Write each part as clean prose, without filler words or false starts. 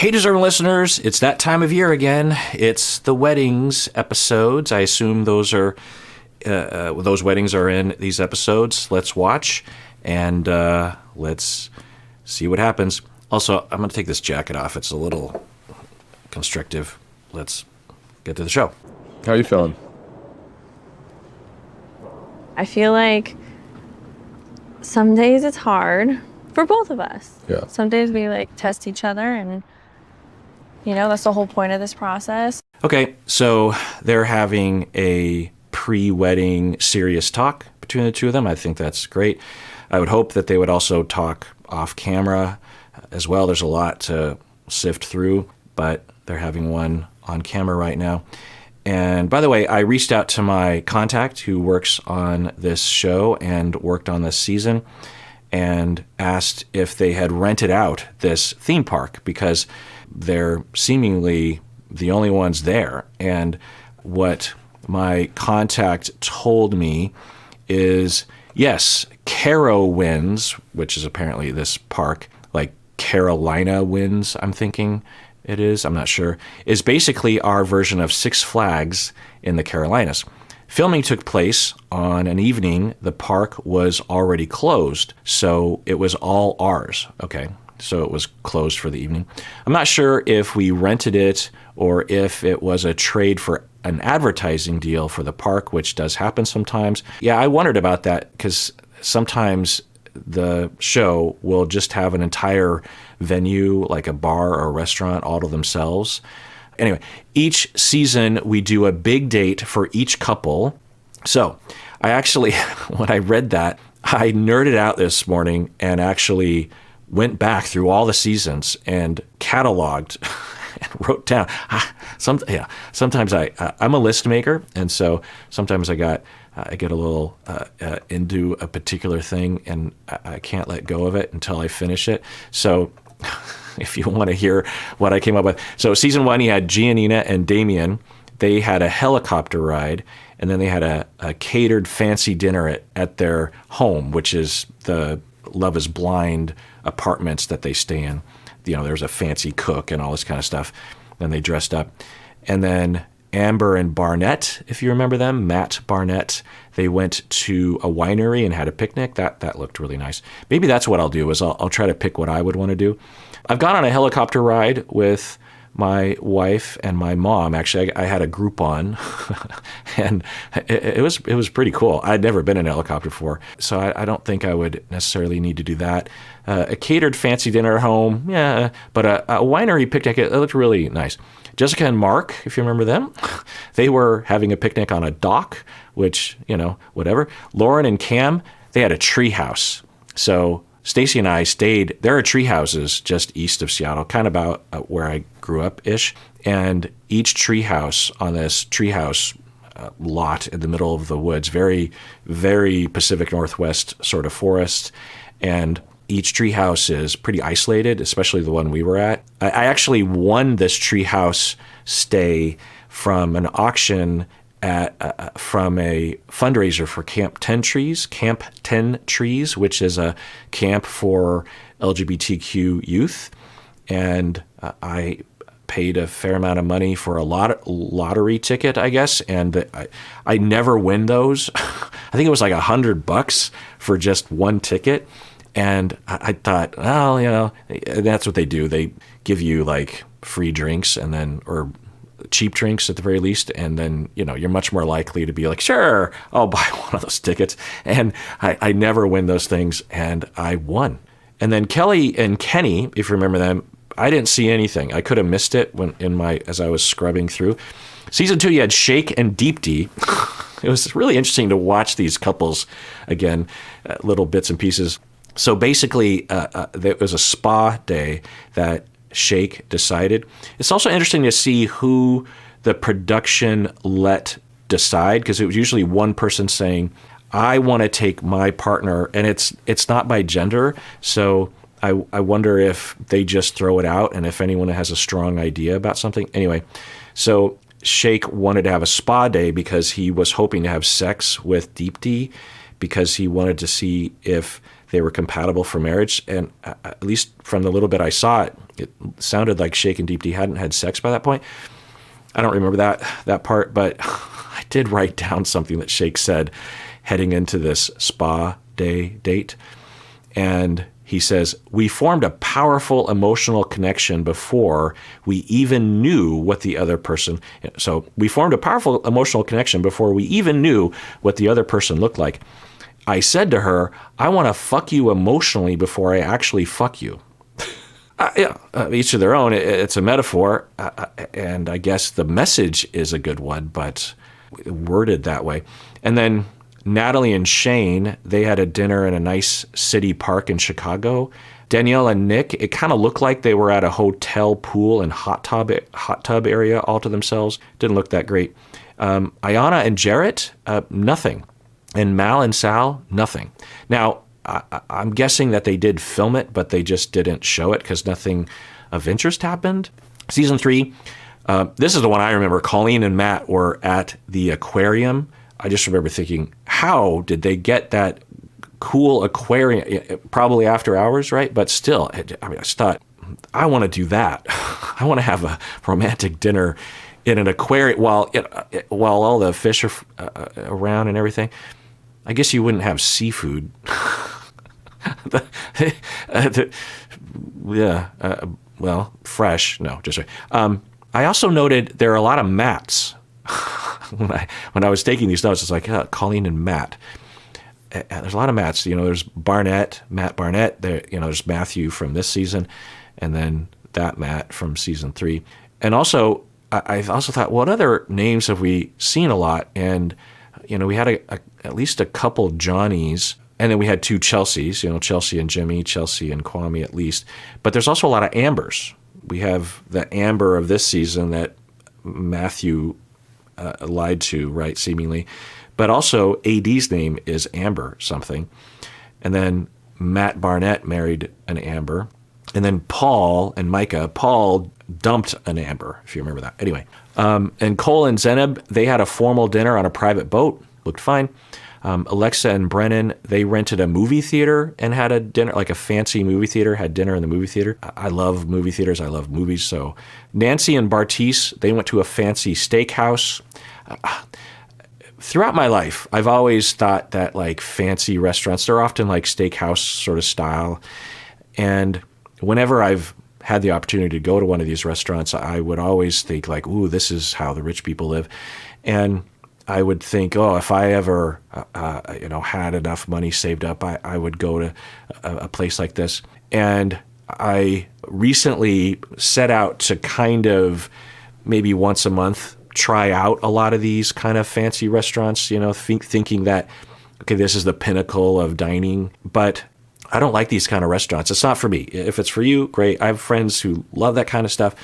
Hey, deserving listeners, it's that time of year again. It's the weddings episodes. I assume those weddings are in these episodes. Let's watch and let's see what happens. Also, I'm going to take this jacket off. It's a little constrictive. Let's get to the show. How are you feeling? I feel like some days it's hard for both of us. Yeah. Some days we test each other, and that's the whole point of this process. Okay, so they're having a pre-wedding serious talk between the two of them. I think that's great. I would hope that they would also talk off camera as well. There's a lot to sift through, but they're having one on camera right now. And by the way, I reached out to my contact who works on this show and worked on this season and asked if they had rented out this theme park because they're seemingly the only ones there. And what my contact told me is, yes, Carowinds, which is apparently this park, like Carolina Winds, I'm thinking it is, I'm not sure, is basically our version of Six Flags in the Carolinas. Filming took place on an evening the park was already closed, so it was all ours. Okay, so it was closed for the evening. I'm not sure if we rented it or if it was a trade for an advertising deal for the park, which does happen sometimes. Yeah, I wondered about that because sometimes the show will just have an entire venue, like a bar or a restaurant, all to themselves. Anyway, each season we do a big date for each couple. So I actually, when I read that, I nerded out this morning and actually went back through all the seasons and cataloged and wrote down. Sometimes I'm a list maker, and so sometimes I get a little into a particular thing, and I can't let go of it until I finish it. So if you want to hear what I came up with. So season 1, you had Giannina and Damien. They had a helicopter ride, and then they had a catered fancy dinner at their home, which is the Love is Blind apartments that they stay in. There's a fancy cook and all this kind of stuff. Then they dressed up. And then Amber and Barnett, if you remember them, Matt Barnett, they went to a winery and had a picnic. That looked really nice. Maybe that's what I'll do is I'll try to pick what I would want to do. I've gone on a helicopter ride with my wife and my mom. Actually, I had a Groupon, and it was pretty cool. I'd never been in a helicopter before, so I don't think I would necessarily need to do that. A catered fancy dinner at home, yeah, but a winery picnic, it looked really nice. Jessica and Mark, if you remember them, they were having a picnic on a dock, which, whatever. Lauren and Cam, they had a tree house. So Stacy and I stayed, there are tree houses just east of Seattle, kind of about where I grew up-ish. And each tree house on this treehouse lot in the middle of the woods, very, very Pacific Northwest sort of forest. And each treehouse is pretty isolated, especially the one we were at. I actually won this treehouse stay from an auction from a fundraiser for Camp 10 Trees, which is a camp for LGBTQ youth. And I paid a fair amount of money for a lottery ticket, I guess. And I never win those. I think it was like $100 for just one ticket. And I thought, well, that's what they do. They give you like free drinks or cheap drinks at the very least. And then, you're much more likely to be like, sure, I'll buy one of those tickets. And I never win those things. And I won. And then Kelly and Kenny, if you remember them, I didn't see anything. I could have missed it as I was scrubbing through. Season 2, you had Shake and Deep D. It was really interesting to watch these couples again, little bits and pieces. So basically, there was a spa day that Shake decided. It's also interesting to see who the production let decide, because it was usually one person saying, I want to take my partner, and it's not by gender. So I wonder if they just throw it out and if anyone has a strong idea about something. Anyway, so Shake wanted to have a spa day because he was hoping to have sex with Deep D, because he wanted to see if they were compatible for marriage. And at least from the little bit I saw it sounded like Shake and Deep D hadn't had sex by that point. I don't remember that part, but I did write down something that Shake said heading into this spa day date. And he says, "We formed a powerful emotional connection before we even knew what the other person." So we formed a powerful emotional connection before we even knew what the other person looked like. I said to her, "I want to fuck you emotionally before I actually fuck you." Each to their own. It's a metaphor, and I guess the message is a good one, but worded that way. And then Natalie and Shane, they had a dinner in a nice city park in Chicago. Danielle and Nick, it kind of looked like they were at a hotel pool and hot tub area all to themselves. Didn't look that great. Ayanna and Jarrett, nothing. And Mal and Sal, nothing. Now, I'm guessing that they did film it, but they just didn't show it because nothing of interest happened. Season 3, this is the one I remember. Colleen and Matt were at the aquarium. I just remember thinking, how did they get that cool aquarium? Probably after hours, right? But still, I just thought, I want to do that. I want to have a romantic dinner in an aquarium while all the fish are around and everything. I guess you wouldn't have seafood. Fresh. No, just right. I also noted there are a lot of Matts. when I was taking these notes, it's like Colleen and Matt. There's a lot of Matts. There's Matt Barnett. There's Matthew from this season, and then that Matt from season 3. And also, I also thought, what other names have we seen a lot? And we had at least a couple Johnnies, and then we had 2 Chelseas. Chelsea and Jimmy, Chelsea and Kwame at least. But there's also a lot of Ambers. We have the Amber of this season that Matthew lied to, right, seemingly. But also AD's name is Amber something. And then Matt Barnett married an Amber. And then Paul and Micah, Paul dumped an Amber, if you remember that. Anyway, and Cole and Zeneb, they had a formal dinner on a private boat. Looked fine. Alexa and Brennan, they rented a movie theater and had a dinner, like a fancy movie theater, had dinner in the movie theater. I love movie theaters. I love movies. So Nancy and Bartice, they went to a fancy steakhouse. Throughout my life, I've always thought that like fancy restaurants, they're often like steakhouse sort of style. And whenever I've had the opportunity to go to one of these restaurants, I would always think like, ooh, this is how the rich people live. And I would think, oh, if I ever, had enough money saved up, I would go to a place like this. And I recently set out to kind of maybe once a month try out a lot of these kind of fancy restaurants, thinking that, okay, this is the pinnacle of dining. But I don't like these kind of restaurants. It's not for me. If it's for you, great. I have friends who love that kind of stuff.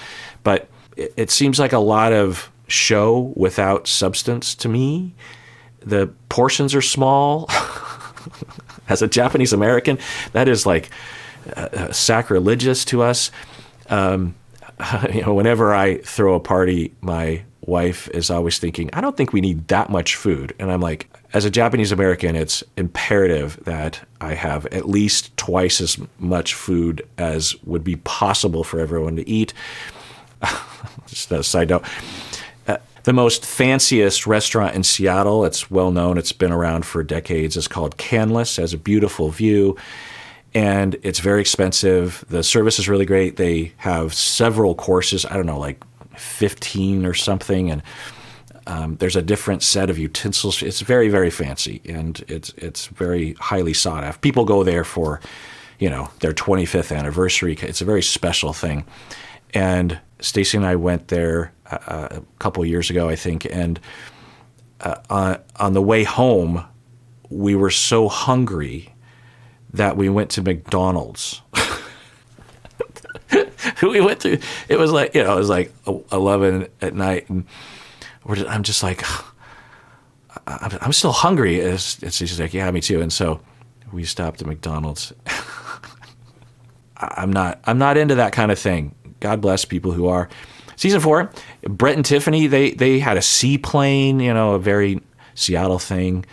But it seems like a lot of show without substance to me. The portions are small. As a Japanese American, that is like sacrilegious to us. Whenever I throw a party, my wife is always thinking, I don't think we need that much food. And I'm like, as a Japanese American, it's imperative that I have at least twice as much food as would be possible for everyone to eat. Just a side note. The most fanciest restaurant in Seattle, it's well known, it's been around for decades, is called Canlis. It has a beautiful view, and it's very expensive. The service is really great. They have several courses, I don't know, like 15 or something, and there's a different set of utensils. It's very, very fancy, and it's very highly sought after. People go there for, their 25th anniversary. It's a very special thing. And Stacy and I went there a couple years ago, I think, and on the way home, we were so hungry that we went to McDonald's. We went to, it was like 11 at night, and I'm just like, I'm still hungry. And she's like, yeah, me too. And so we stopped at McDonald's. I'm not into that kind of thing. God bless people who are. Season 4, Brett and Tiffany, they had a seaplane, a very Seattle thing.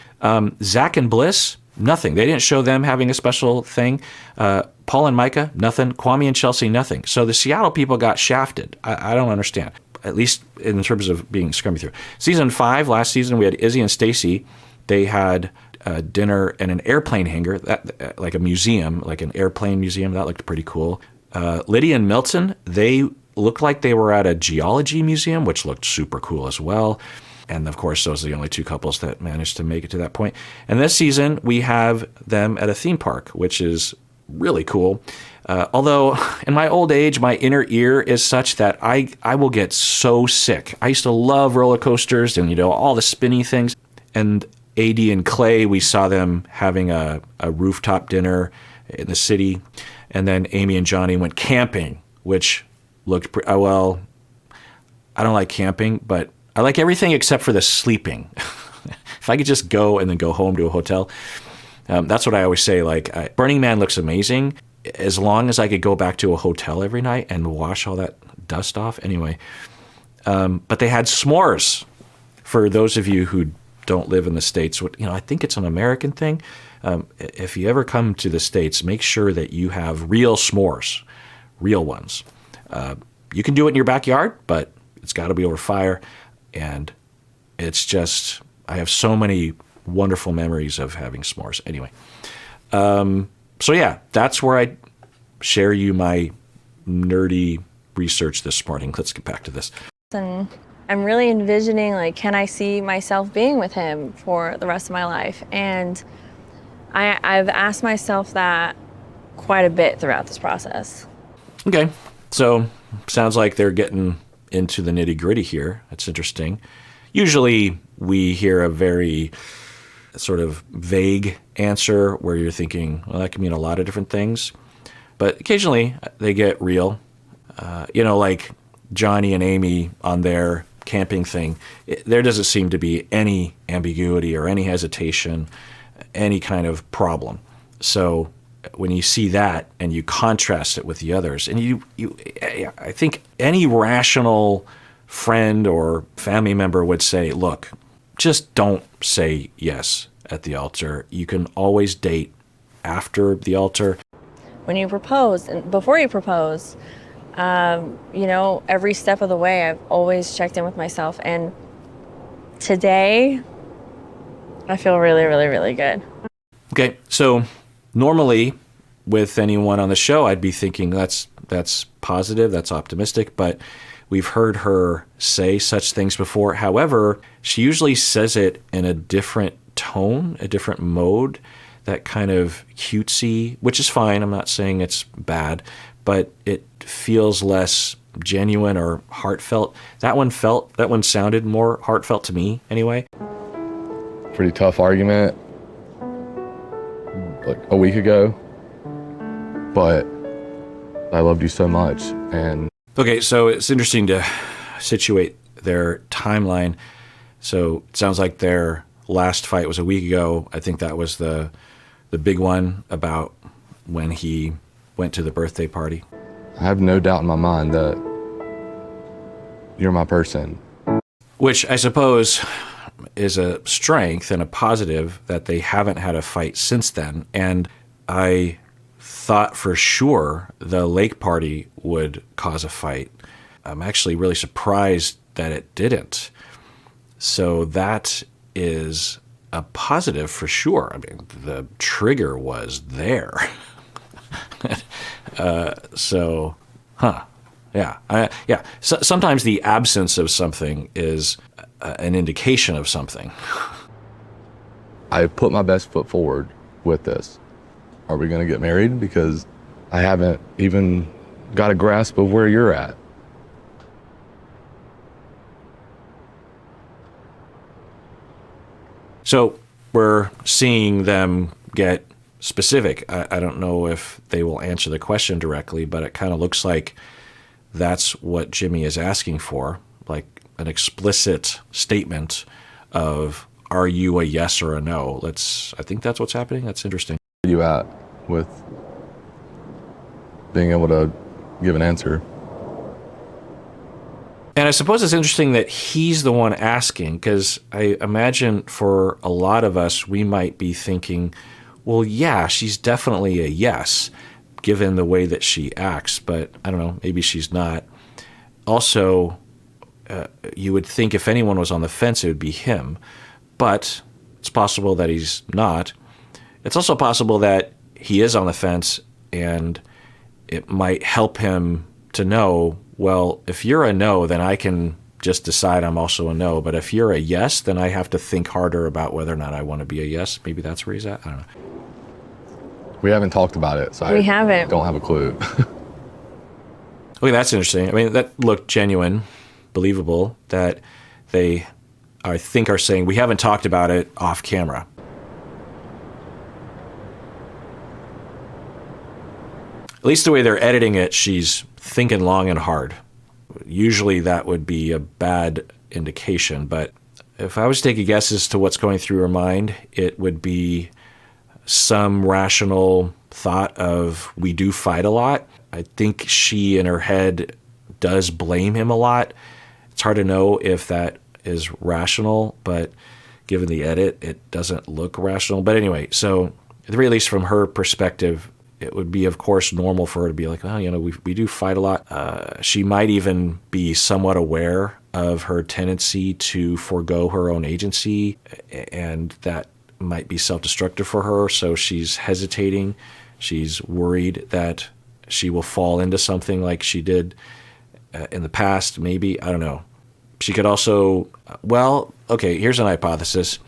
Zach and Bliss, nothing. They didn't show them having a special thing. Paul and Micah, nothing. Kwame and Chelsea, nothing. So the Seattle people got shafted. I don't understand, at least in terms of being scrummy through. Season 5, last season, we had Izzy and Stacy. They had dinner in an airplane hangar, like a museum, like an airplane museum. That looked pretty cool. Lydia and Milton, they looked like they were at a geology museum, which looked super cool as well. And of course, those are the only 2 couples that managed to make it to that point. And this season, we have them at a theme park, which is really cool. Although in my old age, my inner ear is such that I will get so sick. I used to love roller coasters and, all the spinny things. And AD and Clay, we saw them having a rooftop dinner in the city. And then Amy and Johnny went camping, which looked well. I don't like camping, but I like everything except for the sleeping. If I could just go and then go home to a hotel, that's what I always say. Like, Burning Man looks amazing as long as I could go back to a hotel every night and wash all that dust off. Anyway, but they had s'mores. For those of you who don't live in the States, I think it's an American thing. If you ever come to the States, make sure that you have real s'mores, real ones. You can do it in your backyard, but it's got to be over fire. And it's just, I have so many wonderful memories of having s'mores. Anyway, so yeah, that's where I share you my nerdy research this morning. Let's get back to this. And I'm really envisioning, like, can I see myself being with him for the rest of my life? And I've asked myself that quite a bit throughout this process. Okay, so sounds like they're getting into the nitty-gritty here. That's interesting. Usually we hear a very sort of vague answer where you're thinking, well, that can mean a lot of different things. But occasionally they get real. Like Johnny and Amy on their camping thing, there doesn't seem to be any ambiguity or any hesitation, any kind of problem. So when you see that and you contrast it with the others, and I think any rational friend or family member would say, look, just don't say yes at the altar. You can always date after the altar. When you propose and before you propose, every step of the way, I've always checked in with myself. And today, I feel really, really, really good. Okay, so normally with anyone on the show, I'd be thinking that's positive, that's optimistic, but we've heard her say such things before. However, she usually says it in a different tone, a different mode, that kind of cutesy, which is fine. I'm not saying it's bad, but it feels less genuine or heartfelt. That one sounded more heartfelt to me anyway. Pretty tough argument like a week ago, but I loved you so much. And okay, so it's interesting to situate their timeline. So it sounds like their last fight was a week ago. I think that was the big one about when he went to the birthday party. I have no doubt in my mind that you're my person. Which I suppose is a strength and a positive that they haven't had a fight since then. And I thought for sure the lake party would cause a fight. I'm actually really surprised that it didn't. So that is a positive for sure. I mean, the trigger was there. Sometimes the absence of something is an indication of something. I put my best foot forward with this. Are we going to get married? Because I haven't even got a grasp of where you're at. So we're seeing them get specific. I don't know if they will answer the question directly, but it kind of looks like that's what Jimmy is asking for, like an explicit statement of, are you a yes or a no? I think that's what's happening. That's interesting. Where are you at with being able to give an answer? And I suppose it's interesting that he's the one asking, because I imagine for a lot of us, we might be thinking, well, yeah, she's definitely a yes, given the way that she acts, but I don't know, maybe she's not. Also, you would think if anyone was on the fence, it would be him, but it's possible that he's not. It's also possible that he is on the fence, and it might help him to know, well, if you're a no, then I can just decide I'm also a no. But if you're a yes, then I have to think harder about whether or not I want to be a yes. Maybe that's where he's at. I don't know. We haven't talked about it, so We I haven't. don't have a clue. Okay, that's interesting. I mean, that looked genuine, believable, that they, I think, are saying, we haven't talked about it off camera. At least the way they're editing it, she's thinking long and hard. Usually that would be a bad indication, but if I was to take a guess as to what's going through her mind, it would be some rational thought of, we do fight a lot. I think she in her head does blame him a lot. It's hard to know if that is rational, but given the edit, it doesn't look rational. But anyway, so at the very least from her perspective, it would be, of course, normal for her to be like, well, we do fight a lot. She might even be somewhat aware of her tendency to forego her own agency, and that might be self-destructive for her. So she's hesitating. She's worried that she will fall into something like she did in the past, maybe. I don't know. She could also, well, okay, here's an hypothesis.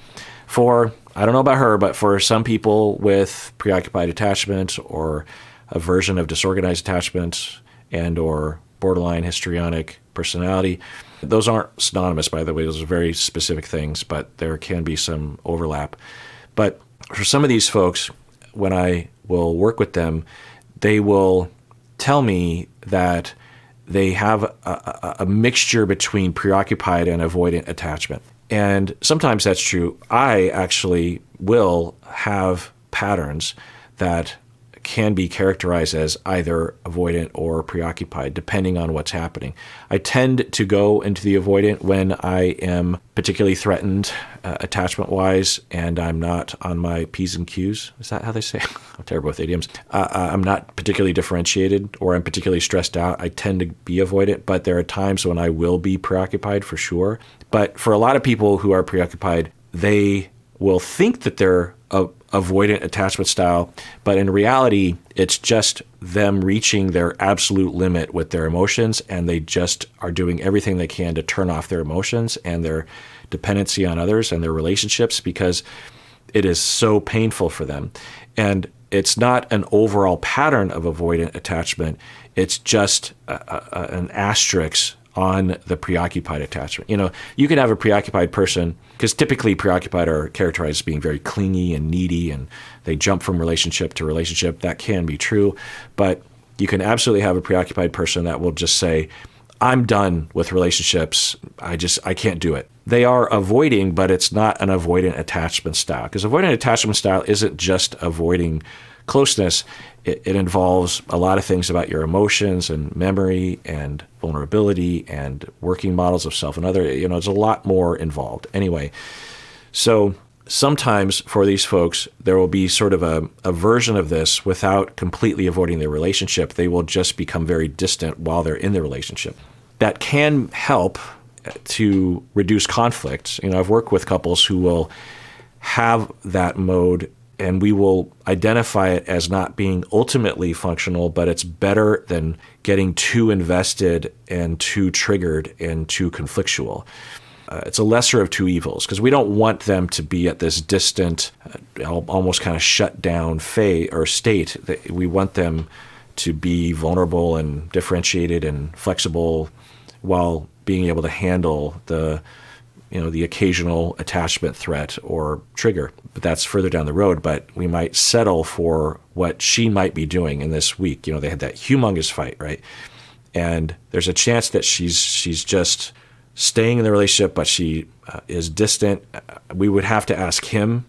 I don't know about her, but for some people with preoccupied attachment or a version of disorganized attachment and or borderline histrionic personality, those aren't synonymous, by the way. Those are very specific things, but there can be some overlap. But for some of these folks, when I will work with them, they will tell me that they have a mixture between preoccupied and avoidant attachment. And sometimes that's true. I actually will have patterns that can be characterized as either avoidant or preoccupied, depending on what's happening. I tend to go into the avoidant when I am particularly threatened attachment-wise, and I'm not on my P's and Q's. Is that how they say it? I'm terrible with idioms. I'm not particularly differentiated, or I'm particularly stressed out. I tend to be avoidant, but there are times when I will be preoccupied for sure. But for a lot of people who are preoccupied, they will think that they're avoidant attachment style, but in reality, it's just them reaching their absolute limit with their emotions, and they just are doing everything they can to turn off their emotions and their dependency on others and their relationships because it is so painful for them. And it's not an overall pattern of avoidant attachment. It's just an asterisk on the preoccupied attachment. You can have a preoccupied person, because typically preoccupied are characterized as being very clingy and needy, and they jump from relationship to relationship. That can be true, but you can absolutely have a preoccupied person that will just say, I'm done with relationships. I can't do it. They are avoiding, but it's not an avoidant attachment style, because avoidant attachment style isn't just avoiding closeness. It involves a lot of things about your emotions and memory and vulnerability and working models of self and other. It's a lot more involved. Anyway, so sometimes for these folks, there will be sort of a version of this without completely avoiding their relationship. They will just become very distant while they're in the relationship. That can help to reduce conflict. I've worked with couples who will have that mode, and we will identify it as not being ultimately functional, but it's better than getting too invested and too triggered and too conflictual. It's a lesser of two evils, because we don't want them to be at this distant, almost kind of shut down phase or state. We want them to be vulnerable and differentiated and flexible while being able to handle the occasional attachment threat or trigger. But that's further down the road. But we might settle for what she might be doing in this week. They had that humongous fight, right? And there's a chance that she's just staying in the relationship, but she is distant. We would have to ask him,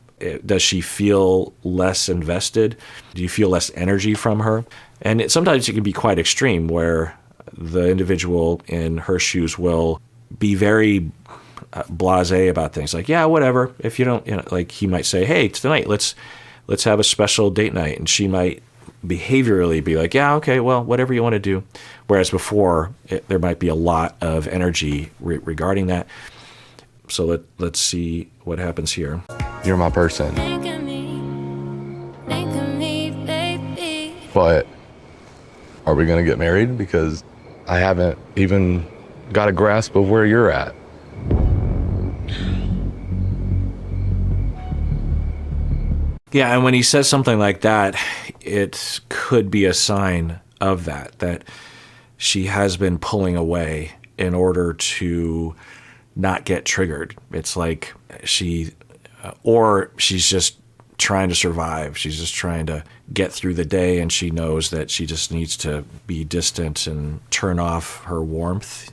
does she feel less invested? Do you feel less energy from her? And sometimes it can be quite extreme, where the individual in her shoes will be very blasé about things, like, yeah, whatever. If you don't, like he might say, hey, tonight let's let's have a special date night. And she might behaviorally be like, yeah, okay, well, whatever you want to do. Whereas before, there might be a lot of energy regarding that. So let's see what happens here. You're my person. Think of me, baby. But are we going to get married? Because I haven't even got a grasp of where you're at. Yeah, and when he says something like that, it could be a sign of that she has been pulling away in order to not get triggered. It's like she's just trying to survive. She's just trying to get through the day, and she knows that she just needs to be distant and turn off her warmth.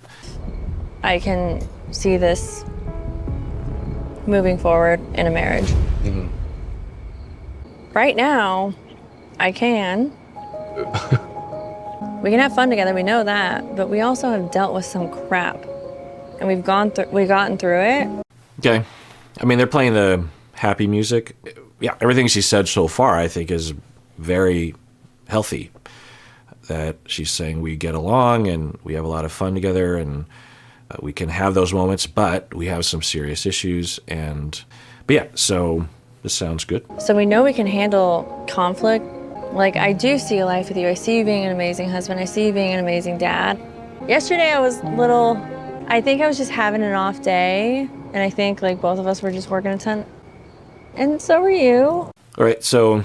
I can see this moving forward in a marriage. Mm-hmm. Right now, I can. We can have fun together, we know that, but we also have dealt with some crap. And we've gotten through it. Okay. I mean, they're playing the happy music. Yeah, everything she said so far, I think, is very healthy. That she's saying we get along and we have a lot of fun together and we can have those moments, but we have some serious issues. But yeah, so this sounds good. So we know we can handle conflict. Like, I do see a life with you. I see you being an amazing husband. I see you being an amazing dad. Yesterday I think I was just having an off day. And I think like both of us were just working a ton. And so were you. All right, so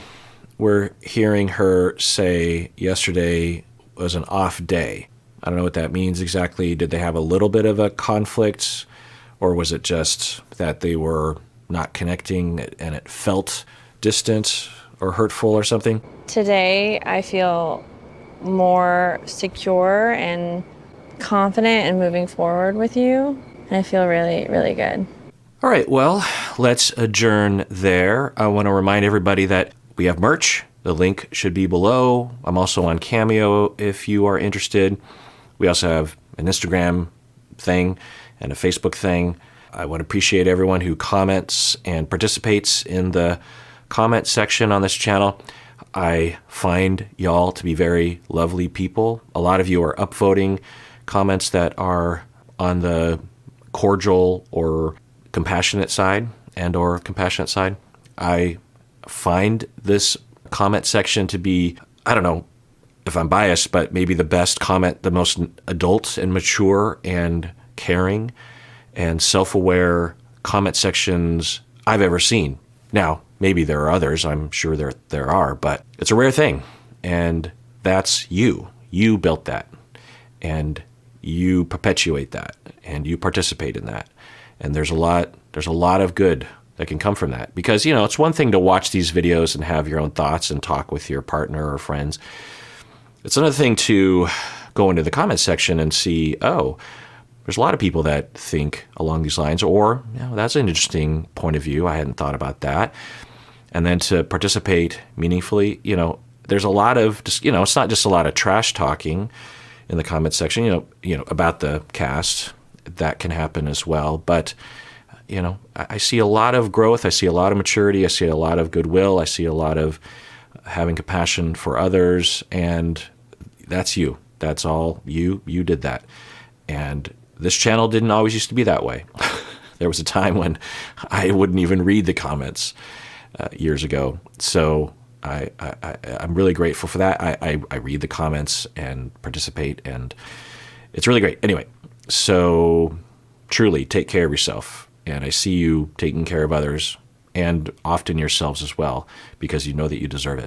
we're hearing her say yesterday was an off day. I don't know what that means exactly. Did they have a little bit of a conflict, or was it just that they were not connecting and it felt distant or hurtful or something? Today I feel more secure and confident in moving forward with you. And I feel really, really good. All right, well, let's adjourn there. I want to remind everybody that we have merch. The link should be below. I'm also on Cameo if you are interested. We also have an Instagram thing and a Facebook thing. I would appreciate everyone who comments and participates in the comment section on this channel. I find y'all to be very lovely people. A lot of you are upvoting comments that are on the cordial or compassionate side or compassionate side. I find this comment section to be, I don't know if I'm biased, but maybe the best comment, the most adult and mature and caring and self-aware comment sections I've ever seen. Now, maybe there are others, I'm sure there are, but it's a rare thing. And that's you. You built that. And you perpetuate that. And you participate in that. And there's a lot of good that can come from that. Because, you know, it's one thing to watch these videos and have your own thoughts and talk with your partner or friends. It's another thing to go into the comment section and see, oh, there's a lot of people that think along these lines, or, you know, that's an interesting point of view. I hadn't thought about that. And then to participate meaningfully, you know, there's a lot of, just, you know, it's not just a lot of trash talking in the comment section, you know, about the cast. That can happen as well. But, you know, I see a lot of growth. I see a lot of maturity. I see a lot of goodwill. I see a lot of having compassion for others. And that's you. That's all you. You did that. And this channel didn't always used to be that way. There was a time when I wouldn't even read the comments years ago. So I'm really grateful for that. I read the comments and participate, and it's really great. Anyway, so truly take care of yourself. And I see you taking care of others and often yourselves as well, because you know that you deserve it.